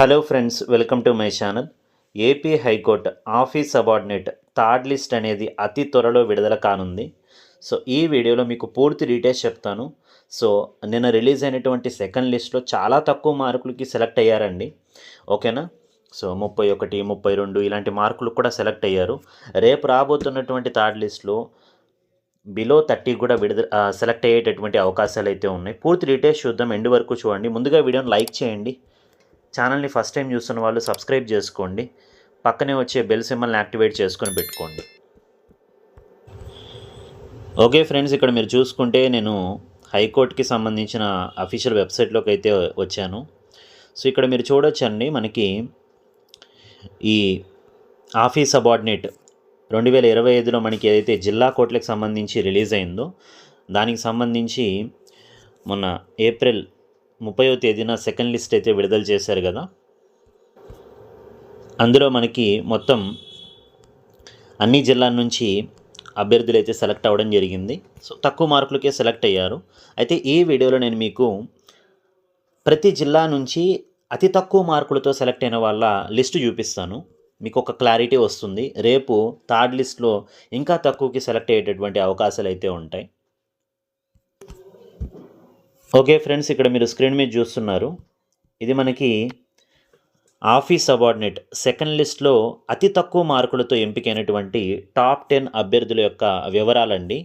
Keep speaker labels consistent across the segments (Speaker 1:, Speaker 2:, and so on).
Speaker 1: Hello friends, welcome to my channel. AP high court office subordinate third list అనేది అతి త్వరలో విడుదల కానుంది. సో ఈ వీడియోలో మీకు పూర్తి డీటెయిల్స్ చెప్తాను. సో నిన్న రిలీజ్ అయినటువంటి సెకండ్ లిస్ట్లో చాలా తక్కువ మార్కులకి సెలెక్ట్ అయ్యారండి. ఓకేనా? సో 31, 32 ఇలాంటి మార్కులు కూడా సెలెక్ట్ అయ్యారు. రేపు రాబోతున్నటువంటి థర్డ్ లిస్ట్లో బిలో 30 కూడా సెలెక్ట్ అయ్యేటటువంటి అవకాశాలు అయితే ఉన్నాయి. పూర్తి డీటెయిల్స్ చూద్దాం, ఎండ్ వరకు చూడండి. ముందుగా వీడియోని లైక్ చేయండి. ఛానల్ని ఫస్ట్ టైం చూస్తున్న వాళ్ళు సబ్స్క్రైబ్ చేసుకోండి. పక్కనే వచ్చే బెల్ సింబల్ని యాక్టివేట్ చేసుకొని పెట్టుకోండి. ఓకే ఫ్రెండ్స్, ఇక్కడ మీరు చూసుకుంటే నేను హైకోర్టుకి సంబంధించిన అఫీషియల్ వెబ్సైట్లోకి అయితే వచ్చాను. సో ఇక్కడ మీరు చూడొచ్చండి, మనకి ఈ ఆఫీస్ సబార్డినేట్ 2025లో మనకి ఏదైతే జిల్లా కోర్టులకు సంబంధించి రిలీజ్ అయిందో దానికి సంబంధించి మొన్న ఏప్రిల్ 30వ తేదీన సెకండ్ లిస్ట్ అయితే విడుదల చేశారు కదా. అందులో మనకి మొత్తం అన్ని జిల్లాల నుంచి అభ్యర్థులు అయితే సెలెక్ట్ అవ్వడం జరిగింది. సో తక్కువ మార్కులకే సెలెక్ట్ అయ్యారు. అయితే ఈ వీడియోలో నేను మీకు ప్రతి జిల్లా నుంచి అతి తక్కువ మార్కులతో సెలెక్ట్ అయిన వాళ్ళ లిస్టు చూపిస్తాను. మీకు ఒక క్లారిటీ వస్తుంది. రేపు థర్డ్ లిస్ట్లో ఇంకా తక్కువకి సెలెక్ట్ అయ్యేటటువంటి అవకాశాలు అయితే ఉంటాయి. ఓకే ఫ్రెండ్స్, ఇక్కడ మీరు స్క్రీన్ మీద చూస్తున్నారు, ఇది మనకి ఆఫీస్ సబార్డినేట్ సెకండ్ లిస్ట్లో అతి తక్కువ మార్కులతో ఎంపికైనటువంటి టాప్ 10 అభ్యర్థుల యొక్క వివరాలండి.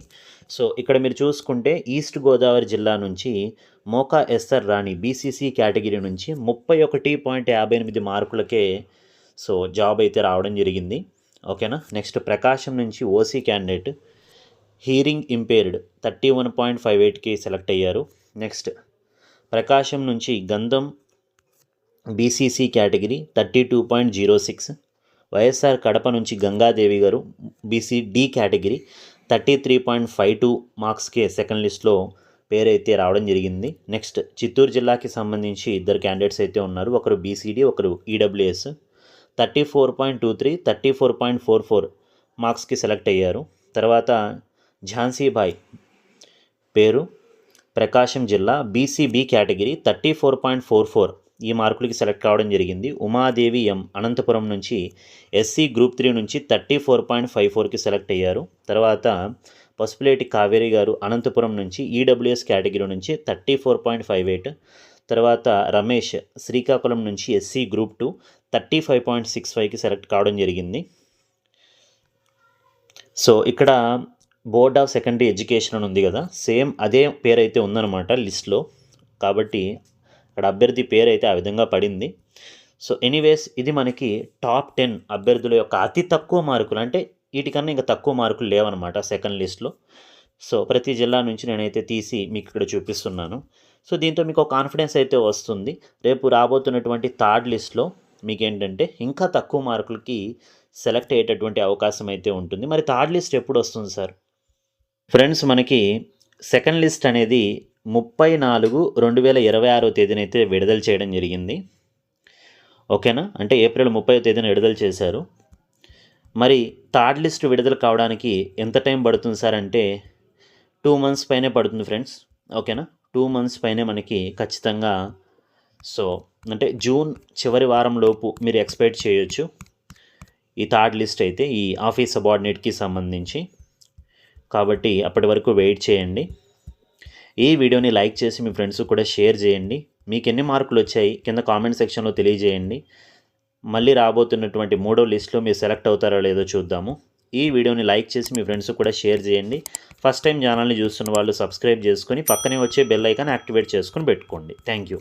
Speaker 1: సో ఇక్కడ మీరు చూసుకుంటే ఈస్ట్ గోదావరి జిల్లా నుంచి మోకా ఎస్ఆర్ రాణి బీసీసీ కేటగిరీ నుంచి 31.58 మార్కులకే సో జాబ్ అయితే రావడం జరిగింది. ఓకేనా? నెక్స్ట్ ప్రకాశం నుంచి ఓసీ క్యాండిడేట్ హీరింగ్ ఇంపేర్డ్ 31.58కి సెలెక్ట్ అయ్యారు. నెక్స్ట్ ప్రకాశం నుంచి గంధం బీసీసీ కేటగిరీ 32.06. వైఎస్ఆర్ కడప నుంచి గంగాదేవి గారు బీసీ డి కేటగిరీ 33.52 మార్క్స్కి సెకండ్ లిస్ట్లో పేరైతే రావడం జరిగింది. నెక్స్ట్ చిత్తూరు జిల్లాకి సంబంధించి ఇద్దరు క్యాండిడేట్స్ అయితే ఉన్నారు. ఒకరు బీసీడీ, ఒకరు ఈడబ్ల్యూఎస్ 34.23, 34.44 మార్క్స్కి సెలెక్ట్ అయ్యారు. తర్వాత ఝాన్సీబాయ్ పేరు ప్రకాశం జిల్లా బీసీబీ కేటగిరీ 34.44 ఈ మార్కులకి సెలెక్ట్ కావడం జరిగింది. ఉమాదేవి ఎం అనంతపురం నుంచి ఎస్సీ గ్రూప్ 3 నుంచి 34.54కి సెలెక్ట్ అయ్యారు. తర్వాత పసుపులేటి కావేరి గారు అనంతపురం నుంచి ఈడబ్ల్యూఎస్ కేటగిరీ నుంచి 34.58. తర్వాత రమేష్ శ్రీకాకుళం నుంచి ఎస్సీ గ్రూప్ 2 35.65కి సెలెక్ట్ కావడం జరిగింది. సో ఇక్కడ బోర్డ్ ఆఫ్ సెకండరీ ఎడ్యుకేషన్ అని ఉంది కదా, సేమ్ అదే పేరు అయితే ఉందన్నమాట లిస్ట్లో. కాబట్టి అక్కడ అభ్యర్థి పేరు అయితే ఆ విధంగా పడింది. సో ఎనీవేస్, ఇది మనకి టాప్ 10 అభ్యర్థుల యొక్క అతి తక్కువ మార్కులు, అంటే వీటికన్నా ఇంకా తక్కువ మార్కులు లేవన్నమాట సెకండ్ లిస్ట్లో. సో ప్రతి జిల్లా నుంచి నేనైతే తీసి మీకు ఇక్కడ చూపిస్తున్నాను. సో దీంతో మీకు ఒక కాన్ఫిడెన్స్ అయితే వస్తుంది. రేపు రాబోతున్నటువంటి థర్డ్ లిస్ట్లో మీకు ఏంటంటే ఇంకా తక్కువ మార్కులకి సెలెక్ట్ అయ్యేటటువంటి అవకాశం అయితే ఉంటుంది. మరి థర్డ్ లిస్ట్ ఎప్పుడు వస్తుంది సార్? ఫ్రెండ్స్, మనకి సెకండ్ లిస్ట్ అనేది 30/4/2026 తేదీనైతే విడుదల చేయడం జరిగింది. ఓకేనా? అంటే ఏప్రిల్ 30వ తేదీన విడుదల చేశారు. మరి థర్డ్ లిస్ట్ విడుదల కావడానికి ఎంత టైం పడుతుంది సార్ అంటే 2 months పైనే పడుతుంది ఫ్రెండ్స్. ఓకేనా? 2 months పైనే మనకి ఖచ్చితంగా, సో అంటే జూన్ చివరి వారంలోపు మీరు ఎక్స్పెక్ట్ చేయొచ్చు ఈ థర్డ్ లిస్ట్ అయితే ఈ ఆఫీస్ సబార్డినేట్కి సంబంధించి. కాబట్టి అప్పటి వరకు వెయిట్ చేయండి. ఈ వీడియోని లైక్ చేసి మీ ఫ్రెండ్స్ కూడా షేర్ చేయండి. మీకు ఎన్ని మార్కులు వచ్చాయి కింద కామెంట్ సెక్షన్లో తెలియజేయండి. మళ్ళీ రాబోతున్నటువంటి 3వ లిస్ట్లో మీరు సెలెక్ట్ అవుతారో లేదో చూద్దాము. ఈ వీడియోని లైక్ చేసి మీ ఫ్రెండ్స్ కూడా షేర్ చేయండి. ఫస్ట్ టైం ఛానల్ని చూస్తున్న వాళ్ళు సబ్స్క్రైబ్ చేసుకొని పక్కనే వచ్చే బెల్ ఐకాన్ యాక్టివేట్ చేసుకొని పెట్టుకోండి. Thank you.